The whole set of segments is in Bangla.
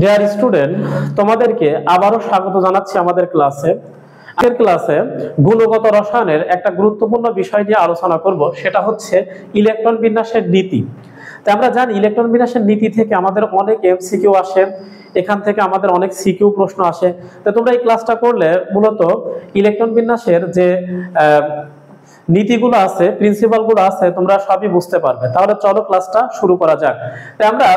ডিয়ার স্টুডেন্ট, তোমাদেরকে আবারও স্বাগত জানাচ্ছি আমাদের ক্লাসে। আজকের ক্লাসে গুণগত রসায়নের একটা গুরুত্বপূর্ণ বিষয় নিয়ে আলোচনা করব, সেটা হচ্ছে ইলেকট্রন বিন্যাসের নীতি। তো আমরা জানি ইলেকট্রন বিন্যাসের নীতি থেকে আমাদের অনেক এমসিকিউ আসে, এখান থেকে আমাদের অনেক সিকিউ প্রশ্ন আসে। তো তোমরা এই ক্লাসটা করলে মূলত ইলেকট্রন বিন্যাসের যে নীতিগুলো আছে, প্রিন্সিপাল গুলো আছে, তোমরা সবই বুঝতে পারবে। তাহলে চলো ক্লাসটা শুরু করা যাক। তো আমরা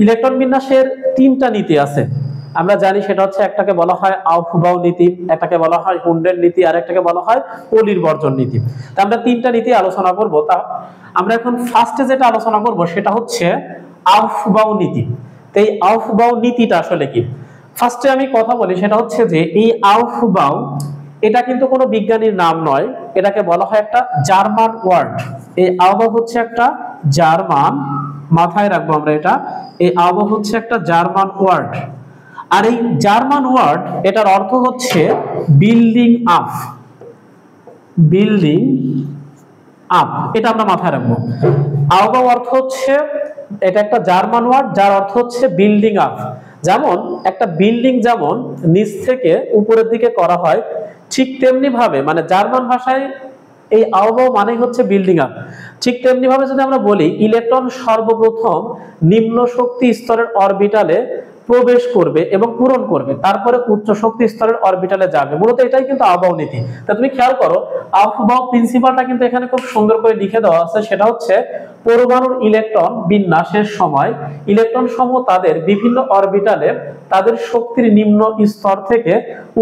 ইলেকট্রন বিন্যাসের তিনটা নীতি আছে, আমরা জানি। সেটা হচ্ছে একটাকে বলা হয় আউফবাউ নীতি, একটাকে বলা হয় হুন্ডের নীতি, আর একটাকে বলা হয় পলির বর্জন নীতি। তো আমরা তিনটা নীতি আলোচনা করব। তা আমরা এখন ফার্স্টে যেটা আলোচনা করব সেটা হচ্ছে আউফবাউ নীতি। তো এই আউফবাউ নীতিটা আসলে কি, ফার্স্টে আমি কথা বলি। সেটা হচ্ছে যে এই আউফবাউ, এটা কিন্তু কোনো বিজ্ঞানীর নাম নয়, এটাকে বলা হয় একটা জার্মান ওয়ার্ড। এই আউফবাউ হচ্ছে একটা জার্মান, মাথায় রাখবো আমরা এটা, এই আউফবাউ হচ্ছে একটা জার্মান ওয়ার্ড। আর এই জার্মান ওয়ার্ড, এটার অর্থ হচ্ছে বিল্ডিং আপ, বিল্ডিং আপ, এটা আমরা মাথায় রাখবো। আউফবাউ অর্থ হচ্ছে, এটা একটা জার্মান ওয়ার্ড যার অর্থ হচ্ছে বিল্ডিং আপ। যেমন একটা বিল্ডিং যেমন নিচ থেকে উপরের দিকে করা হয়, ঠিক তেমনি ভাবে মানে জার্মান ভাষায় এই আউফবাউ মানে হচ্ছে বিল্ডিং আপ। ঠিক তেমনি ভাবে যদি আমরা বলি ইলেকট্রন সর্বপ্রথম নিম্ন শক্তি স্তরের অরবিটালে প্রবেশ করবে এবং পূরণ করবে, তারপরে উচ্চ শক্তি স্তরের অরবিটালে যাবে। মূলত এটাই কিন্তু আউফবাউ নীতি। তা তুমি খেয়াল করো, আউফবাউ প্রিন্সিপালটা কিন্তু এখানে খুব সুন্দর করে লিখে দেওয়া আছে। সেটা হচ্ছে পরমাণুর ইলেকট্রন বিন্যাসের সময় ইলেকট্রন সমূহ তাদের বিভিন্ন অরবিটালে তাদের শক্তির নিম্ন স্তর থেকে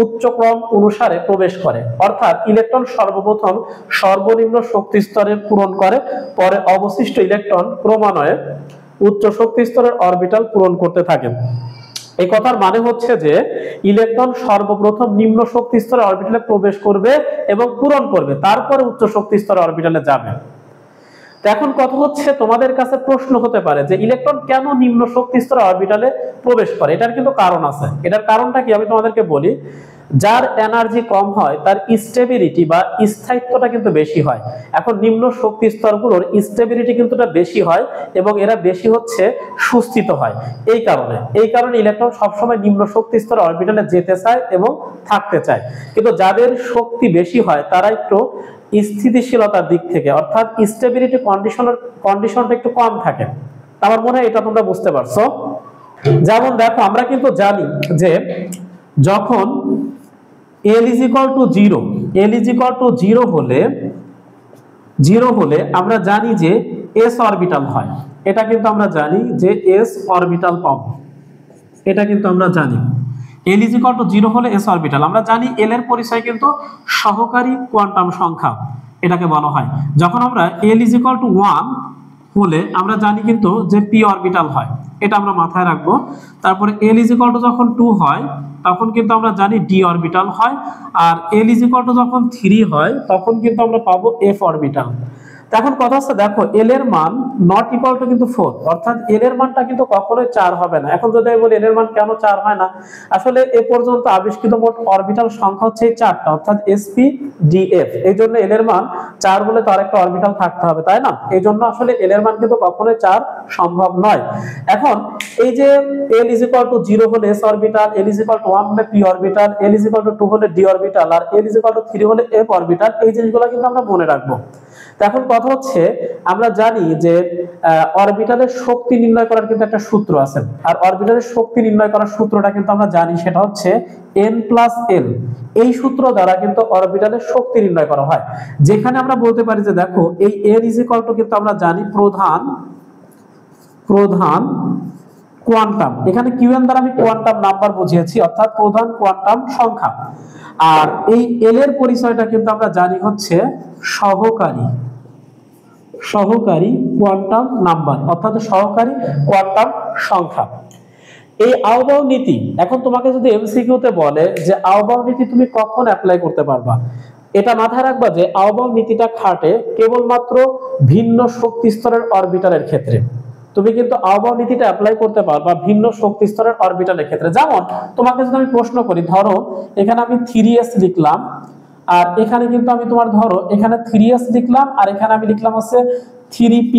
উচ্চ ক্রম অনুসারে প্রবেশ করে। অর্থাৎ ইলেকট্রন সর্বপ্রথম সর্বনিম্ন শক্তি স্তরে পূরণ করে, পরে অবশিষ্ট ইলেকট্রন ক্রমান্বয়ে উচ্চ শক্তি স্তরের অরবিটাল পূরণ করতে থাকে। এই কথার মানে হচ্ছে যে ইলেকট্রন সর্বপ্রথম নিম্ন শক্তি স্তরের অরবিটালে প্রবেশ করবে এবং পূরণ করবে, তারপরে উচ্চ শক্তি স্তরের অরবিটালে যাবে। তো এখন কথা হচ্ছে, তোমাদের কাছে প্রশ্ন হতে পারে যে ইলেকট্রন কেন নিম্ন শক্তি স্তরের অরবিটালে প্রবেশ করে। এটার কিন্তু কারণ আছে। এটার কারণটা কি আমি তোমাদেরকে বলি। যার এনার্জি কম হয় তার স্টেবিলিটি বা স্থায়িত্বটা কিন্তু বেশি হয়। এখন নিম্ন শক্তি স্তরগুলোর স্টেবিলিটি কিন্তু বেশি হয় এবং এরা বেশি হচ্ছে সুস্থিত হয়। এই কারণে ইলেকট্রন সবসময় নিম্ন শক্তি স্তরের অরবিটালে যেতে চায় এবং থাকতে চায়। কিন্তু যাদের শক্তি বেশি হয় তারা একটু স্থিতিশীলতার দিক থেকে, অর্থাৎ স্টেবিলিটি কন্ডিশনটা একটু কম থাকে। আমার মনে হয় এটা তোমরা বুঝতে পারছো। যেমন দেখো, আমরা কিন্তু জানি যে যখন L = 0 হলে আমরা জানি যে s অরবিটাল হয়। এটা কিন্তু আমরা জানি যে s অরবিটাল পাবো, এটা কিন্তু আমরা জানি। L = 0 হলে s অরবিটাল। আমরা জানি L এর পরিচয় কিন্তু সহকারী কোয়ান্টাম সংখ্যা, এটাকে বলা হয়। যখন আমরা L = 1 হলে আমরা জানি কিন্তু যে p অরবিটাল হয়, এটা আমরা মাথায় রাখবো। তারপরে L = যখন 2 হয় তখন কিন্তু আমরা জানি d অরবিটাল হয়। আর L = যখন 3 হয় তখন কিন্তু আমরা পাবো f অরবিটাল। এখন কথা হচ্ছে, দেখো L এর মান নট ইকুয়াল টু কিন্তু 4, অর্থাৎ L এর মানটা কিন্তু কখনোই 4 হবে না। এখন যদি আমি বলি L এর মান কেন 4 হয় না, আসলে এ পর্যন্ত আবিষ্কৃত মোট অরবিটাল সংখ্যা হচ্ছে 4টা, অর্থাৎ sp df। এই জন্য L এর মান 4 হলে তার একটা অরবিটাল থাকতে হবে, তাই না? এই জন্য আসলে L এর মান কিন্তু কখনোই 4 সম্ভব নয়। এখন এই যে L = 0 হলে s অরবিটাল, L = 1 হলে p অরবিটাল, L = 2 হলে d অরবিটাল, আর L = 3 হলে f অরবিটাল, এই জিনিসগুলো কিন্তু আমরা মনে রাখবো। এখন কথা হচ্ছে, আমরা জানি যে অরবিটালের শক্তি নির্ণয় করার কিন্তু একটা সূত্র আছে। আর অরবিটালের শক্তি নির্ণয় করার সূত্রটা কিন্তু আমরা জানি, সেটা হচ্ছে n+l। এই সূত্র দ্বারা কিন্তু অরবিটালের শক্তি নির্ণয় করা হয়। যেখানে আমরা বলতে পারি যে দেখো এই n = কিন্তু আমরা জানি প্রধান কোয়ান্টাম। এখানে qn দ্বারা আমি কোয়ান্টাম নাম্বার বুঝিয়েছি, অর্থাৎ প্রধান কোয়ান্টাম সংখ্যা। আর এই l এর পরিচয়টা কিন্তু আমরা জানি হচ্ছে সহকারী কোয়ান্টাম নাম্বার, অর্থাৎ সহকারী কোয়ান্টাম সংখ্যা। এই আউফবাউ নীতি, এখন তোমাকে যদি এমসিকিউতে বলে যে আউফবাউ নীতি তুমি কখন অ্যাপ্লাই করতে পারবা, এটা মাথায় রাখবা যে আউফবাউ নীতিটা খাটে কেবলমাত্র ভিন্ন শক্তি স্তরের অরবিটালের ক্ষেত্রে। তুমি কিন্তু আউফবাউ নীতিটা অ্যাপ্লাই করতে পারবা ভিন্ন শক্তি স্তরের অরবিটালের ক্ষেত্রে। যেমন তোমাকে যদি আমি প্রশ্ন করি, ধরো এখানে আমি 3s লিখলাম, আর এখানে কিন্তু আমি তোমার ধরো এখানে 3s লিখলাম, আর এখানে আমি লিখলাম হচ্ছে 3p।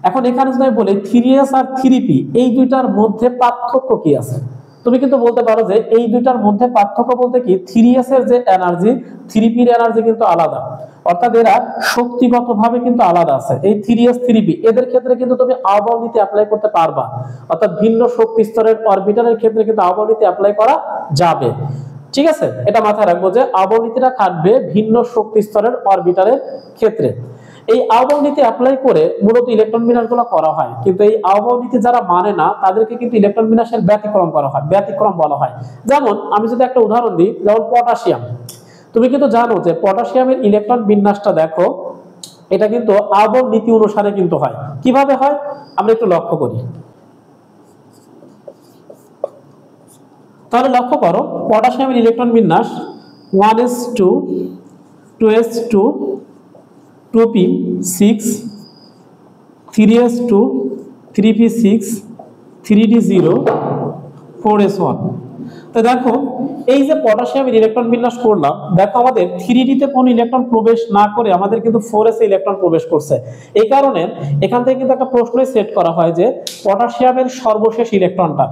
এখন এখানে যদি আমি বলি 3s আর 3p এই দুইটার মধ্যে পার্থক্য কি আছে, তুমি কিন্তু বলতে পারো যে এই দুইটার মধ্যে পার্থক্য বলতে কি 3s এর যে এনার্জি 3p এর এনার্জি কিন্তু আলাদা, অর্থাৎ এরা শক্তিগতভাবে কিন্তু আলাদা আছে। এই 3s 3p এদের ক্ষেত্রে কিন্তু তুমি আহ্বায়ক নীতি অ্যাপ্লাই করতে পারবা, অর্থাৎ ভিন্ন শক্তি স্তরের অরবিটালের ক্ষেত্রে কিন্তু আহ্বায়ক নীতি অ্যাপ্লাই করা যাবে। ঠিক আছে, এটা মাথায় রাখবো যে আহ্বায়ক নীতিটা খাটবে ভিন্ন শক্তি স্তরের অরবিটালের ক্ষেত্রে। এই আহ্বায়ক নীতি অ্যাপ্লাই করে মূলত ইলেকট্রন বিন্যাসগুলো করা হয়, কিন্তু এই আহ্বায়ক নীতি যারা মানে না তাদেরকে কিন্তু ইলেকট্রন বিন্যাসের ব্যতিক্রম করা হয়, ব্যতিক্রম বলা হয়। যেমন আমি যদি একটা উদাহরণ দিই, যেমন পটাশিয়াম, তুমি কিন্তু জানো যে পটাশিয়ামের ইলেকট্রন বিন্যাসটা দেখো, এটা কিন্তু আহ্বায়ক নীতি অনুসারে কিন্তু হয়। কিভাবে হয় আমরা একটু লক্ষ্য করি। তাহলে লক্ষ্য করো পটাশিয়ামের ইলেকট্রন বিন্যাস 1s2 2s2 2p6 3s2 3p6 3d0 4s1। তো দেখো এই যে পটাশিয়ামের ইলেকট্রন বিন্যাস করলাম, দেখো আমাদের 3d তে কোনো ইলেকট্রন প্রবেশ না করে আমাদের কিন্তু 4s এ ইলেকট্রন প্রবেশ করছে। এই কারণে এখান থেকে কিন্তু একটা প্রশ্নই সেট করা হয় যে পটাশিয়ামের সর্বশেষ ইলেকট্রনটা,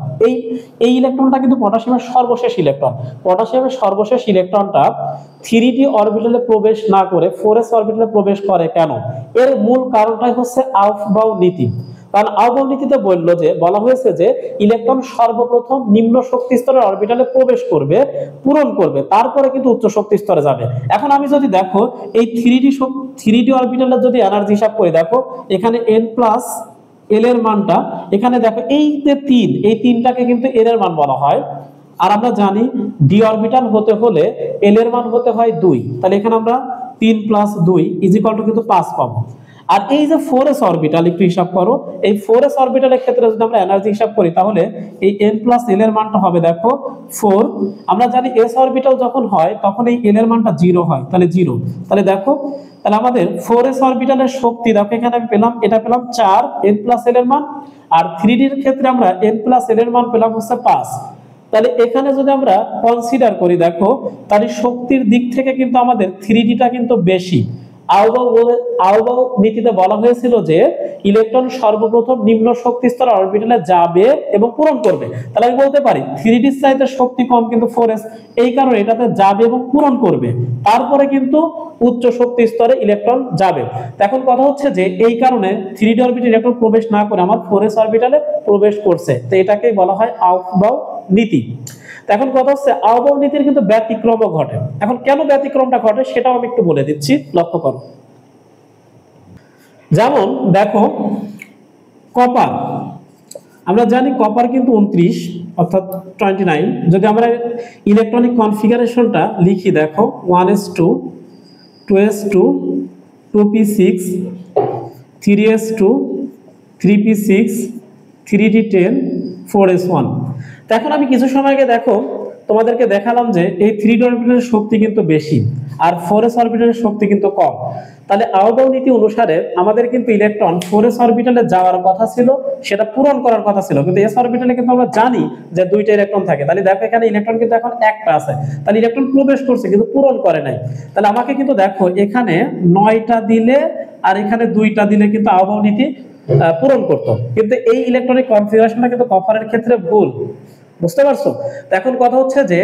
এই ইলেকট্রনটা কিন্তু পটাশিয়ামের সর্বশেষ ইলেকট্রন, পটাশিয়ামের সর্বশেষ ইলেকট্রনটা 3d অরবিটালে প্রবেশ না করে 4s অরবিটালে প্রবেশ করে কেন? এর মূল কারণটাই হচ্ছে আউফবাউ নীতি। কারণ আহ্বায়ক নীতিতে বলা হয়েছে যে ইলেকট্রন সর্বপ্রথম নিম্ন শক্তি স্তরের অরবিটালে প্রবেশ করবে, পূরণ করবে, তারপরে কিন্তু উচ্চ শক্তি স্তরে যাবে। এখন আমি যদি দেখো এই 3d অরবিটালের যদি এনার্জি হিসাব করে দেখো, এখানে n প্লাস l এর মানটা, এখানে দেখো এই যে 3, এই 3টাকে কিন্তু l এর মান বলা হয়। আর আমরা জানি ডি অরবিটাল হতে হলে l এর মান হতে হয় 2, তাহলে এখানে আমরা 3 প্লাস 2 ইজিক্যাল টু কিন্তু 5 পাবো। আর এই যে 4s অরবিটাল একটু হিসাব করো, এই 4s অরবিটালের ক্ষেত্রে যদি আমরা এনার্জি হিসাব করি তাহলে এই n প্লাস l এর মানটা হবে দেখো 4। আমরা জানি s অরবিটাল যখন হয় তখন এই l এর মানটা 0 হয়, তাহলে 0। তাহলে দেখো তাহলে আমাদের 4s অরবিটালের শক্তি দেখো এখানে আমি পেলাম, এটা পেলাম 4 n প্লাস l এর মান, আর 3d এর ক্ষেত্রে আমরা n প্লাস l এর মান পেলাম হচ্ছে 5। তাহলে এখানে যদি আমরা কনসিডার করি দেখো, তাহলে শক্তির দিক থেকে কিন্তু আমাদের 3dটা কিন্তু বেশি। আহ্বায়ক নীতিতে বলা হয়েছিল যে ইলেকট্রন সর্বপ্রথম নিম্ন শক্তি স্তর অরবিটালে যাবে এবং পূরণ করবে। তাহলে আমি বলতে পারি 3d এর চাইতে শক্তি কম কিন্তু 4s, এই কারণে এটাতে যাবে এবং পূরণ করবে, তারপরে কিন্তু উচ্চ শক্তি স্তরে ইলেকট্রন যাবে। এখন কথা হচ্ছে যে এই কারণে 3d অরবিটালে ইলেকট্রন প্রবেশ না করে আমার 4s অরবিটালে প্রবেশ করছে, তো এটাকেই বলা হয় আহ্বায়ক নীতি। এখন কথা হচ্ছে আহ্বায়ক নীতির কিন্তু ব্যতিক্রমও ঘটে। এখন কেন ব্যতিক্রমটা ঘটে সেটাও আমি একটু বলে দিচ্ছি, লক্ষ্য করো। যেমন দেখো কপার, আমরা জানি কপার কিন্তু 29 অর্থাৎ 29। যদি আমরা ইলেকট্রনিক কনফিগারেশনটা লিখি দেখো 1s2 2s2 2p6 3s2 3p6 3d10 4s1। এখন আমি কিছু সময় আগে দেখো তোমাদেরকে দেখালাম যে এই 3d অরবিটালের শক্তি কিন্তু বেশি আর 4s অরবিটালের শক্তি কিন্তু কম। তাহলে আহ্বায়ক নীতি অনুসারে আমাদের কিন্তু ইলেকট্রন 4s অরবিটালে যাওয়ার কথা ছিল, সেটা পূরণ করার কথা ছিল, কিন্তু s অরবিটালে কিন্তু আমরা জানি যে 2টা ইলেকট্রন থাকে। তাহলে দেখো এখানে ইলেকট্রন কিন্তু এখন একটা আছে, তাহলে ইলেকট্রন প্রবেশ করছে কিন্তু পূরণ করে নাই। তাহলে আমাকে কিন্তু দেখো এখানে 9টা দিলে আর এখানে 2টা দিলে কিন্তু আহ্বায়ক নীতি পূরণ করতো, কিন্তু এই ইলেকট্রনিক কনফিগারেশনটা কিন্তু কপারের ক্ষেত্রে ভুল। বুঝতে পারছো? এখন কথা হচ্ছে যে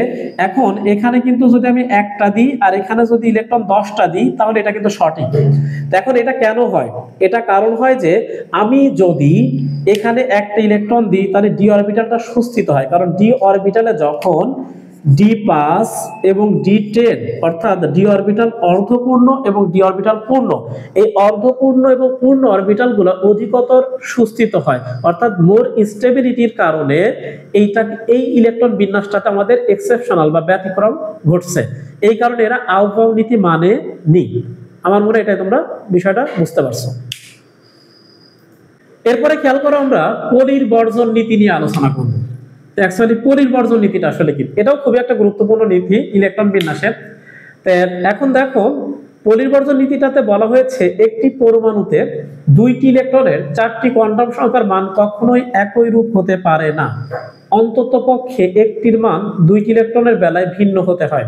এখন এখানে কিন্তু যদি আমি একটা দিই আর এখানে যদি ইলেকট্রন 10টা দিই তাহলে এটা কিন্তু সঠিক। এখন এটা কেন হয়? এটা কারণ হয় যে আমি যদি এখানে একটা ইলেকট্রন দিই তাহলে ডি অরবিটালটা সুস্থিত হয়, কারণ ডি অরবিটালে যখন d5 এবং d10 অর্থাৎ ডি অরবিটাল অর্ধপূর্ণ এবং ডি অরবিটাল পূর্ণ, এই অর্ধপূর্ণ এবং পূর্ণ অরবিটালগুলো অধিকতর সুস্থিত হয়, অর্থাৎ মোর স্টেবিলিটির কারণে এই ইলেকট্রন বিন্যাসটাতে আমাদের এক্সেপশনাল বা ব্যতিক্রম ঘটছে। এই কারণে এরা আহ্বায়ক নীতি মানে নি। আমার মনে হয় এটাই তোমরা বিষয়টা বুঝতে পারছো। এরপরে খেয়াল করো আমরা পরিবর্জন নীতি নিয়ে আলোচনা করব। অ্যাকচুয়ালি পরিবর্জন নীতিটা আসলে কি, এটাও খুবই একটা গুরুত্বপূর্ণ নীতি ইলেকট্রন বিন্যাসের। এখন দেখো পরিবর্জন নীতিটাতে বলা হয়েছে একটি পরমাণুতে 2টি ইলেকট্রনের 4টি কোয়ান্টাম সংখ্যার মান কখনোই একই রূপ হতে পারে না, অন্তত পক্ষে একটির মান 2টি ইলেকট্রনের বেলায় ভিন্ন হতে হয়।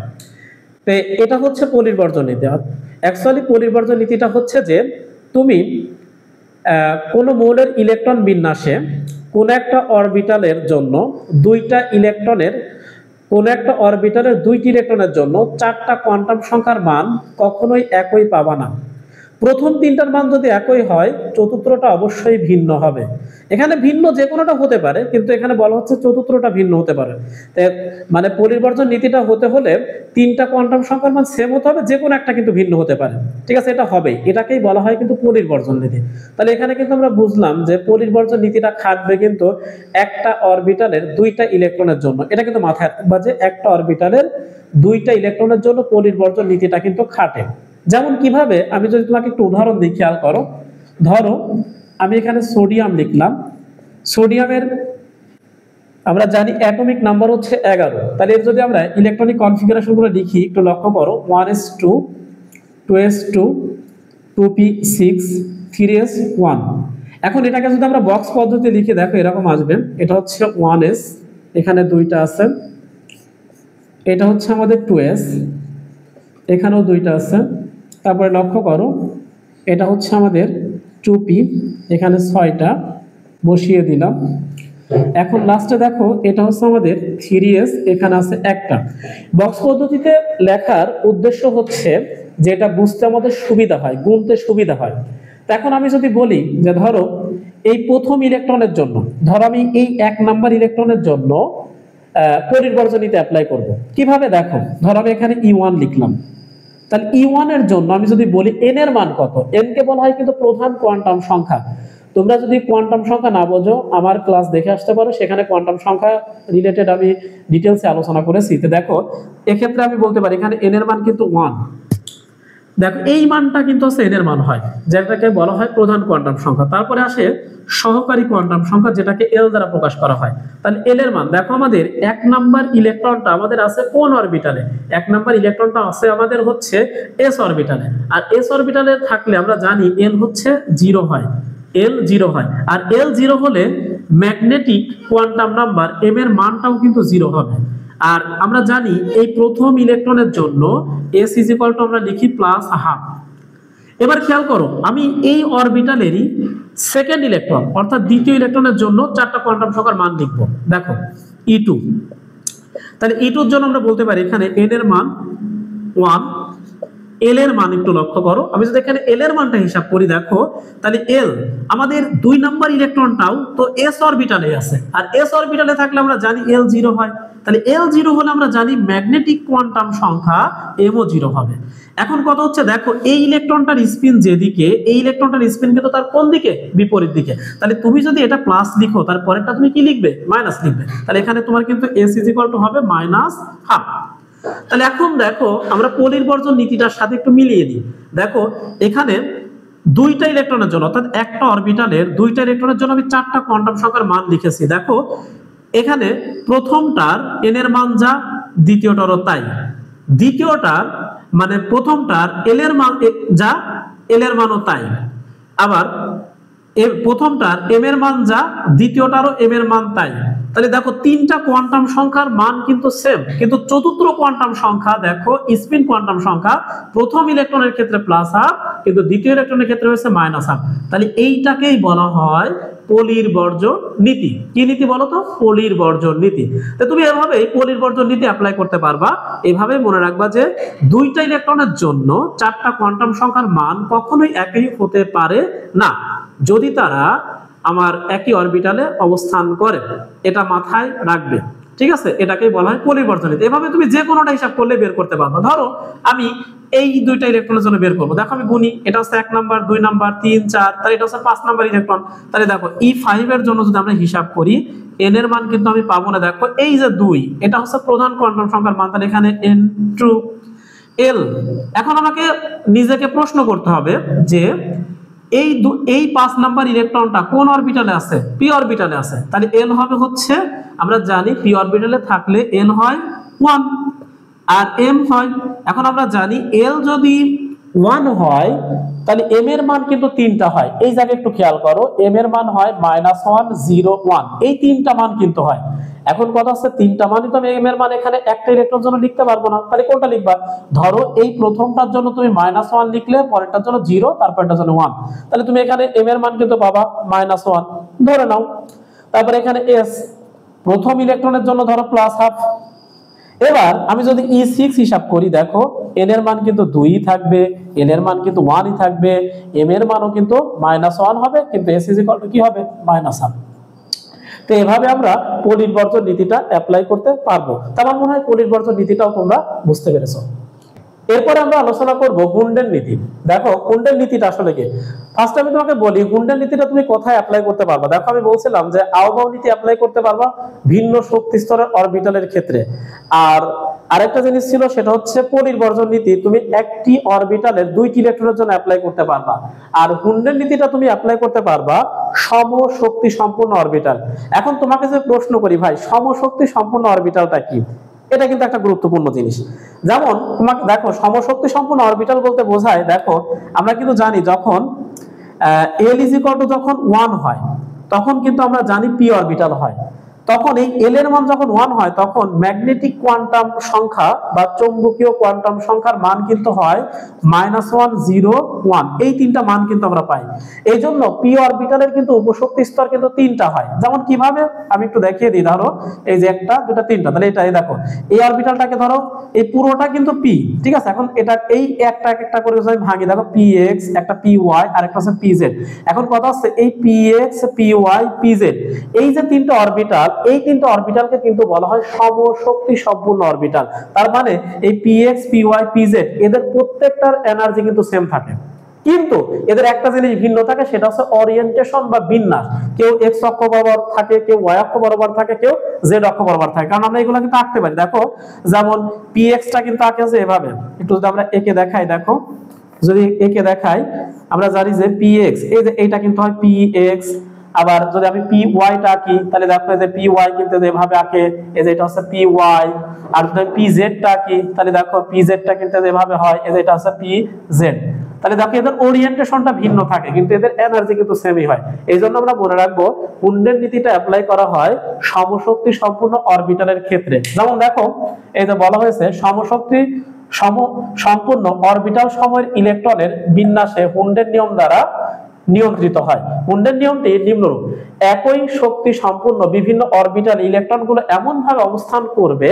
তো এটা হচ্ছে পরিবর্জন নীতি। অ্যাকচুয়ালি পরিবর্জন নীতিটা হচ্ছে যে তুমি কোন মৌলের ইলেকট্রন বিন্যাসে কোন একটা অরবিটালের জন্য দুইটা ইলেকট্রনের কোন একটা অরবিটালের দুইটি ইলেকট্রনের জন্য চারটা কোয়ান্টাম সংখ্যার মান কখনোই একই পাবা না। প্রথম তিনটার মান যদি একই হয়, চতুর্থটা অবশ্যই ভিন্ন হবে। এখানে ভিন্ন যে কোনোটা হতে পারে, কিন্তু এখানে বলা হচ্ছে চতুর্থটা ভিন্ন হতে পারে। মানে পরিবর্জন নীতিটা হতে হলে তিনটা কোয়ান্টাম সংখ্যার মান সেম হতে হবে, যে কোনো একটা কিন্তু ভিন্ন হতে পারে। ঠিক আছে, এটা হবেই, এটাকেই বলা হয় কিন্তু পরিবর্জন নীতি। তাহলে এখানে কিন্তু আমরা বুঝলাম যে পরিবর্জন নীতিটা খাটবে কিন্তু একটা অরবিটালের দুইটা ইলেকট্রনের জন্য। এটা কিন্তু মাথায় রাখবা যে একটা অরবিটালের দুইটা ইলেকট্রনের জন্য পরিবর্জন নীতিটা কিন্তু খাটে। যেমন কিভাবে, আমি যদি তোমাকে একটু উদাহরণ দিই, খেয়াল করো। ধরো আমি এখানে সোডিয়াম লিখলাম, সোডিয়ামের আমরা জানি অ্যাটমিক নাম্বার হচ্ছে 11। তাহলে এর যদি আমরা ইলেকট্রনিক কনফিগারেশন গুলো লিখি, একটু লক্ষ্য করো, 1s2 2s2 2p6 3s1। এখন এটাকে যদি আমরা বক্স পদ্ধতি লিখে দেখো এরকম আসবে। এটা হচ্ছে 1s, এখানে দুইটা আছে। এটা হচ্ছে আমাদের 2s, এখানেও দুইটা আছে। তারপরে লক্ষ্য করো, এটা হচ্ছে আমাদের 2p, এখানে 6টা বসিয়ে দিলাম। এখন লাস্টে দেখো এটা হচ্ছে আমাদের 3s, এখানে আছে একটা। বক্স পদ্ধতিতে লেখার উদ্দেশ্য হচ্ছে যে এটা বুঝতে আমাদের সুবিধা হয়, গুনতে সুবিধা হয়। এখন আমি যদি বলি যে ধরো এই প্রথম ইলেকট্রনের জন্য, ধরো আমি এই 1 নাম্বার ইলেকট্রনের জন্য পরিবর্জনীতে অ্যাপ্লাই করব। কিভাবে দেখো, ধরো আমি এখানে E1 লিখলাম। তাহলে E1 এর জন্য আমি যদি বলি n এর মান কত, n কে বলা হয় কিন্তু প্রধান কোয়ান্টাম সংখ্যা। তোমরা যদি কোয়ান্টাম সংখ্যা না বোঝো, আমার ক্লাস দেখে আসতে পারো, সেখানে কোয়ান্টাম সংখ্যা রিলেটেড আমি ডিটেইলসে আলোচনা করেছি। তো দেখো এক্ষেত্রে আমি বলতে পারি এখানে n এর মান কিন্তু 1। দেখো এই মানটা কিন্তু হচ্ছে n এর মান হয়, যেটাকে বলা হয় প্রধান কোয়ান্টাম সংখ্যা। তারপরে আসে সহকারী কোয়ান্টাম সংখ্যা, যেটাকে l দ্বারা প্রকাশ করা হয়। তাহলে l এর মান দেখো, আমাদের 1 নাম্বার ইলেকট্রনটা আমাদের আছে কোন অরবিটালে? 1 নাম্বার ইলেকট্রনটা আছে আমাদের হচ্ছে s অরবিটালে। আর s অরবিটালে থাকলে আমরা জানি l হচ্ছে 0 হয়, l 0 হয়। আর l 0 হলে ম্যাগনেটিক কোয়ান্টাম নাম্বার m এর মানটাও কিন্তু 0 হবে। আর আমরা জানি এই প্রথম ইলেকট্রনের জন্য s = আমরা লিখি +12। এবার খেয়াল করো, আমি এই অরবিটালেরই সেকেন্ড ইলেকট্রন অর্থাৎ দ্বিতীয় ইলেকট্রনের জন্য চারটা কোয়ান্টাম সংখ্যার মান লিখব। দেখো E2, তাহলে E2 এর জন্য আমরা বলতে পারি এখানে n এর মান 1, l এর মান একটু লক্ষ্য করো। আমি যদি এখানে l এর মানটা হিসাব করি, দেখো তাহলে l আমাদের 2 নাম্বার ইলেকট্রনটাও তো s অরবিটালে আছে। আর s অরবিটালে থাকলে আমরা জানি l 0 হয়। তাহলে l 0 হলে আমরা জানি ম্যাগনেটিক কোয়ান্টাম সংখ্যা m ও 0 হবে। এখন কথা হচ্ছে, দেখো এই ইলেকট্রনটার স্পিন যেদিকে, এই ইলেকট্রনটার স্পিন কিন্তু তার কোন দিকে? বিপরীত দিকে। তাহলে তুমি যদি এটা প্লাস লিখো, তার পরেরটা তুমি কি লিখবে? মাইনাস লিখবে। তাহলে এখানে তোমার কিন্তু s = হবে -12। তাহলে এখন দেখো আমরা পরিবর্জন নীতিটার সাথে একটু মিলিয়ে দিই। দেখো এখানে দুইটা ইলেকট্রনের জন্য অর্থাৎ একটা অরবিটালের দুইটা ইলেকট্রনের জন্য আমি চারটা কোয়ান্টাম সংখ্যার মান লিখেছি। দেখো এখানে প্রথমটার n এর মান যা, দ্বিতীয়টারও তাই। দ্বিতীয়টার মানে প্রথমটার l এর মান যা, l এর মানও তাই। আবার প্রথমটার m এর মান যা, দ্বিতীয়টারও m এর মান তাই। তাহলে দেখো তিনটা কোয়ান্টাম সংখ্যার মান কিন্তু সেম, কিন্তু চতুর্থ কোয়ান্টাম সংখ্যা দেখো স্পিন কোয়ান্টাম সংখ্যা প্রথম ইলেকট্রনের ক্ষেত্রে +12, কিন্তু দ্বিতীয় ইলেকট্রনের ক্ষেত্রে হচ্ছে -12। তাহলে এইটাকেই বলা হয় পলিবর্জন নীতি। কি নীতি বলো তো? পলিবর্জন নীতি। তো তুমি এভাবে পলিবর্জন নীতি অ্যাপ্লাই করতে পারবা। এভাবে মনে রাখবা যে দুইটা ইলেকট্রনের জন্য চারটা কোয়ান্টাম সংখ্যার মান কখনোই একই হতে পারে না, যদি তারা আমার একই অরবিটালে অবস্থান করে। এটা মাথায় রাখবে, ঠিক আছে? এটাকেই বলা হয় পরিবর্জন নীতি। এভাবে তুমি যে কোনোটা হিসাব করলে বের করতে পারবা। ধরো আমি এই দুইটা ইলেকট্রনের জন্য বের করবো। দেখো আমি গুনি, এটা হচ্ছে 1 নাম্বার, 2 নাম্বার, 3, 4, তাহলে এটা হচ্ছে 5 নাম্বার ইলেকট্রন। তাহলে দেখো E5 এর জন্য যদি আমরা হিসাব করি, n এর মান কিন্তু আমি পাবো না। দেখো এই যে 2, এটা হচ্ছে প্রধান কোয়ান্টাম সংখ্যার মান, তাহলে এখানে n2 l। এখন আমাকে নিজেকে প্রশ্ন করতে হবে যে এই 5 নাম্বার ইলেকট্রনটা কোন অরবিটালে আছে? p অরবিটালে আছে। তাহলে l হবে হচ্ছে, আমরা জানি p অরবিটালে থাকলে l হয় 1 আর m হয়। এখন আমরা জানি l যদি 1 হয় তাহলে m এর মান কিন্তু 3টা হয়। এই জায়গায় একটু খেয়াল করো, m এর মান হয় -1, 0, 1, এই 3টা মান কিন্তু হয়। এখন কথা হচ্ছে তিনটা মানে তো আমি m এর মান এখানে একটা ইলেকট্রনের জন্য লিখতে পারবো না, তাহলে কোনটা লিখবা? ধরো এই প্রথমটার জন্য তুমি -1 লিখলে, পরেরটার জন্য 0, তারপরটার জন্য 1, তাহলে তুমি এখানে m এর মান কিন্তু পাবা -1 ধরে নাও। তারপর এখানে s, প্রথম ইলেকট্রনের জন্য ধরো +½ এবার আমি যদি E6 হিসাব করি, দেখো n এর মান কিন্তু 2ই থাকবে, n এর মান কিন্তু 1ই থাকবে, m এর মানও কিন্তু -1 হবে, কিন্তু s কি হবে? -1। তো এভাবে আমরা পলির বর্জন নীতিটা অ্যাপ্লাই করতে পারবো। আমার মনে হয় পলির বর্জন নীতিটাও তোমরা বুঝতে পেরেছো। এরপরে আমরা আলোচনা করব হুন্ডের নীতি। দেখো হুন্ডের নীতিটা আসলে কি, ফার্স্ট আমি তোমাকে বলি হুন্ডের নীতিটা তুমি কোথায় অ্যাপ্লাই করতে পারবা। দেখো আমি বলছিলাম যে আউবাউ নীতি অ্যাপ্লাই করতে পারবা ভিন্ন শক্তি স্তরের অরবিটালের ক্ষেত্রে, আর আরেকটা জিনিস ছিল সেটা হচ্ছে পলির বর্জন নীতি তুমি একটি অরবিটালের 2টি ইলেকট্রনের জন্য অ্যাপ্লাই করতে পারবা, আর হুন্ডের নীতিটা তুমি অ্যাপ্লাই করতে পারবা সমশক্তি সম্পূর্ণ অরবিটাল। এখন তোমাকে যে প্রশ্ন করি ভাই সমশক্তি সম্পূর্ণ অরবিটালটা কি, এটা কিন্তু একটা গুরুত্বপূর্ণ জিনিস। যেমন তোমাকে দেখো সমশক্তি সম্পূর্ণ অরবিটাল বলতে বোঝায়, দেখো আমরা কিন্তু জানি যখন l যখন 1 হয় তখন কিন্তু আমরা জানি p অরবিটাল হয়, তখন এই l এর মান যখন 1 হয় তখন ম্যাগনেটিক কোয়ান্টাম সংখ্যা বা চৌম্বকীয় কোয়ান্টাম সংখ্যার মান কিন্তু হয় -1, 0, 1, এই তিনটা মান কিন্তু আমরা পাই। এই জন্য p অরবিটালের কিন্তু উপশক্তি স্তর কিন্তু 3টা হয়। যেমন কিভাবে আমি একটু দেখিয়ে দিই, ধরো এই যে 1, 2, 3টা, তাহলে এটা এই দেখো এই অরবিটালটাকে ধরো এই পুরোটা কিন্তু p, ঠিক আছে। এখন এটা এই একটা একটা করে যদি ভাঙি, দেখো px, একটা py, আর একটা আছে pz। এখন কথা হচ্ছে এই px, py, pz এই যে তিনটা অরবিটাল, এই তিনটা অরবিটালকে কিন্তু বলা হয় সমশক্তি সম্পূর্ণ অরবিটাল। তার মানে এই px, py, pz এদের প্রত্যেকটার এনার্জি কিন্তু সেম থাকে, কিন্তু এদের একটা জিনিস ভিন্ন থাকে, সেটা হচ্ছে ওরিয়েন্টেশন বা বিন্যাস। কেউ x অক্ষ বরাবর থাকে, কেউ y অক্ষ বরাবর থাকে, কেউ z অক্ষ বরাবর থাকে। কারণ আমরা এগুলো কিন্তু আঁকতে পারি। দেখো যেমন px টা কিন্তু আঁকেছে এভাবে, একটু যদি আমরা একে দেখাই, দেখো যদি একে দেখাই আমরা জানি যে px এই যে এইটা কিন্তু হয় px, আবার যদি আমি py টা আঁকি তাহলে দেখো যে py কিন্তু এভাবে আঁকে, এই যে এটা হচ্ছে py, আর যদি pz টা আঁকি তাহলে দেখো pz টা কিন্তু এভাবে হয়, এই যে এটা হচ্ছে pz। তাহলে দেখো এদের ওরিয়েন্টেশনটা ভিন্ন থাকে কিন্তু এদের এনার্জি কিন্তু সেমই হয়। এই জন্য আমরা মনে রাখবো হুন্ডের নীতিটা অ্যাপ্লাই করা হয় সমশক্তি সম্পূর্ণ অরবিটালের ক্ষেত্রে। যেমন দেখো এই যে বলা হয়েছে সমশক্তি সম্পূর্ণ অরবিটাল সময়ের ইলেকট্রনের বিন্যাসে হুন্ডের নিয়ম দ্বারা নিয়ন্ত্রিত হয়। হুন্ডের নিয়মটি নিম্নরূপ: একই শক্তি সম্পূর্ণ বিভিন্ন অরবিটাল ইলেকট্রনগুলো এমন ভাবে অবস্থান করবে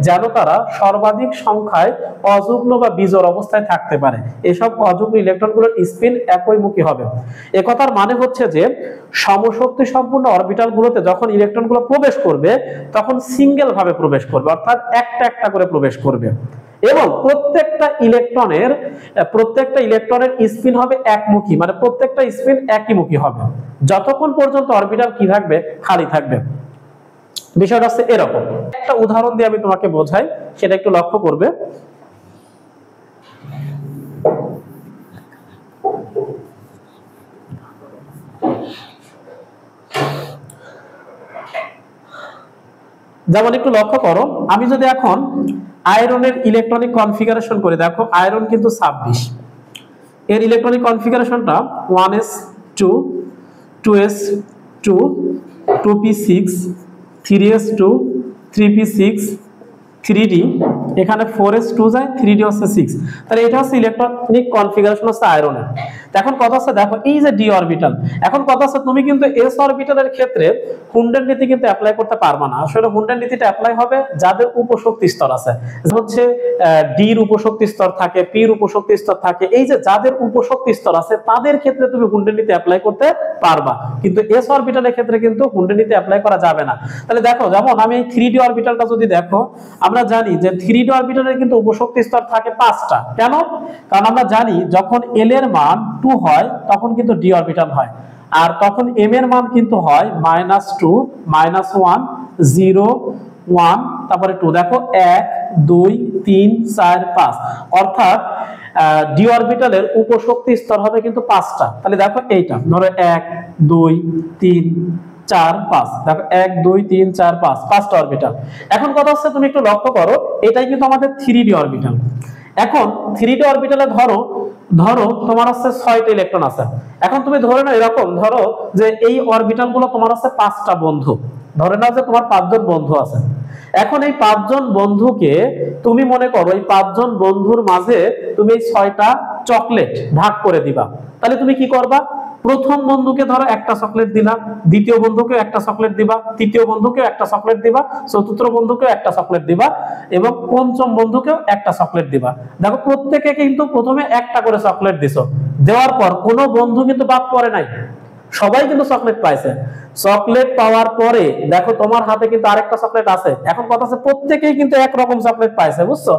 যেন তারা সর্বাধিক সংখ্যায় অযুগ্ম বা বিজোড় অবস্থায় থাকতে পারে। এসব অযুগ্ম ইলেকট্রনগুলোর স্পিন একইমুখী হবে। একথার মানে হচ্ছে যে সমশক্তি সম্পূর্ণ অরবিটালগুলোতে যখন ইলেকট্রনগুলো প্রবেশ করবে তখন সিঙ্গেল ভাবে প্রবেশ করবে, অর্থাৎ একটা একটা করে প্রবেশ করবে, এবং প্রত্যেকটা ইলেকট্রনের স্পিন হবে একমুখী, মানে প্রত্যেকটা স্পিন একইমুখী হবে যতক্ষণ পর্যন্ত অরবিটাল কি থাকবে, খালি থাকবে। বিষয়টা হচ্ছে এরকম। একটা উদাহরণ দিয়ে আমি তোমাকে বোঝাই, সেটা একটু লক্ষ্য করবে। যেমন একটু লক্ষ্য করো, আমি যদি এখন আয়রনের ইলেকট্রনিক কনফিগারেশন করে, দেখো আয়রন কিন্তু 26, এর electronic কনফিগারেশনটা 1s2, 2s2, 2p6, 3s2, 3p6, 3d, এখানে 4s2 যায়, 3d হচ্ছে 6। তাহলে এটা হচ্ছে ইলেকট্রনিক কনফিগারেশন হচ্ছে আয়রনের। এখন কথা হচ্ছে দেখো এই যে ডি অরবিটাল, এখন কথা হচ্ছে তুমি কিন্তু এস অরবিটালের ক্ষেত্রে হুন্ডের নীতি কিন্তু অ্যাপ্লাই করতে পারবে না। আসলে হুন্ডের নীতিটা অ্যাপ্লাই হবে যাদের উপশক্তি স্তর আছে, হচ্ছে ডির উপশক্তি স্তর থাকে, পির উপশক্তি স্তর থাকে, এই যে যাদের উপশক্তি স্তর আছে তাদের ক্ষেত্রে তুমি হুন্ডের নীতি অ্যাপ্লাই করতে পারবা, কিন্তু এস অরবিটালের ক্ষেত্রে কিন্তু হুন্ডের নীতি অ্যাপ্লাই করা যাবে না। তাহলে দেখো যেমন আমি এই 3d অরবিটালটা যদি দেখো, আমরা জানি যে 3d অরবিটালের কিন্তু উপশক্তি স্তর থাকে 5টা। কেন? কারণ আমরা জানি যখন l এর মান 2 হয় তখন কিন্তু d অরবিটাল হয়, আর তখন m এর মান কিন্তু হয় -2, -1, 0, 1, তারপরে 2। দেখো 1, 2, 3, 4, 5, অর্থাৎ ডি অরবিটালের উপশক্তি স্তর হবে কিন্তু 5টা। তাহলে দেখো এইটা ধরো 1, 2, 3, 4, 5, দেখো 1, 2, 3, 4, 5, 5টা অরবিটাল। এখন কথা হচ্ছে তুমি একটু লক্ষ্য করো, এটাই কিন্তু আমাদের 3d অরবিটাল। এখন 3d অরবিটালে ধরো তোমার হচ্ছে 6টা ইলেকট্রন আছে। এখন তুমি ধরে নাও এরকম, ধরো যে এই অরবিটাল গুলো তোমার হচ্ছে 5টা বন্ধু, ধরে নাও যে তোমার 5 জন বন্ধু আছে। এখন এই 5 জন বন্ধুকে তুমি মনে করো এই 5 জন বন্ধুর মাঝে তুমি এই 6টা চকলেট ভাগ করে দিবা। তাহলে তুমি কি করবা? প্রথম বন্ধুকে ধরো একটা চকলেট দিলা, দ্বিতীয় বন্ধুকে একটা চকলেট দিবা, তৃতীয় বন্ধুকে একটা চকলেট দিবা, চতুর্থ বন্ধুকে একটা চকলেট দিবা এবং পঞ্চম বন্ধুকেও একটা চকলেট দিবা। দেখো প্রত্যেকে কিন্তু প্রথমে একটা করে চকলেট দিছো, দেওয়ার পর কোনো বন্ধু কিন্তু বাদ পড়ে নাই, সবাই কিন্তু চকলেট পাইছে। চকলেট পাওয়ার পরে দেখো তোমার হাতে কিন্তু আরেকটা চকলেট আছে। এখন কথা আছে প্রত্যেকেই কিন্তু একরকম চকলেট পাইছে, বুঝছো?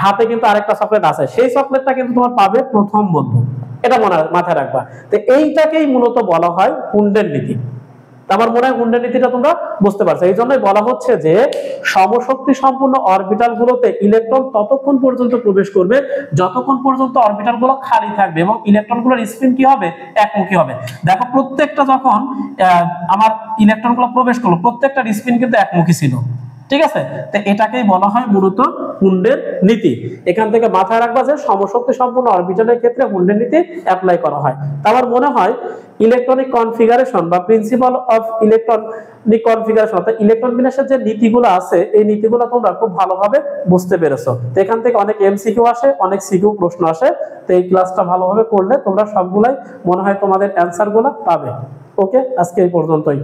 হাতে কিন্তু আরেকটা চকলেট আছে, সেই চকলেটটা কিন্তু তোমার পাবে প্রথম বন্ধু। এটা মাথায় রাখবা। তো এইটাকেই মূলত বলা হয় হুন্ডের নীতি। আমার মনে হয় হুন্ডের নীতিটা তোমরা বুঝতে পারছো। এই জন্যই বলা হচ্ছে যে সমশক্তি সম্পূর্ণ অরবিটাল গুলোতে ইলেকট্রন ততক্ষণ পর্যন্ত প্রবেশ করবে যতক্ষণ পর্যন্ত অরবিটাল গুলো খালি থাকবে এবং ইলেকট্রন গুলোর স্পিন কি হবে? একমুখী হবে। দেখো প্রত্যেকটা যখন আমার ইলেকট্রন গুলো প্রবেশ করলো প্রত্যেকটার স্পিন কিন্তু একমুখী ছিল, ঠিক আছে? তো এটাকেই বলা হয় মূলত হুন্ডের নীতি। এখান থেকে মাথায় রাখবা যে সমশক্তি সম্পূর্ণ অরবিটালের ক্ষেত্রে হুন্ডের নীতি অ্যাপ্লাই করা হয়। আমার মনে হয় ইলেকট্রনিক কনফিগারেশন বা প্রিন্সিপাল অফ ইলেকট্রনিক কনফিগারেশন অর্থাৎ ইলেকট্রন বিন্যাসের যে নীতিগুলো আছে এই নীতিগুলো তোমরা খুব ভালোভাবে বুঝতে পেরেছো। তো এখান থেকে অনেক এমসিকিউ আসে, অনেক সিকিউ প্রশ্ন আসে। তো এই ক্লাসটা ভালোভাবে করলে তোমরা সবগুলাই মনে হয় তোমাদের অ্যান্সারগুলো পাবে। ওকে, আজকে এই পর্যন্তই।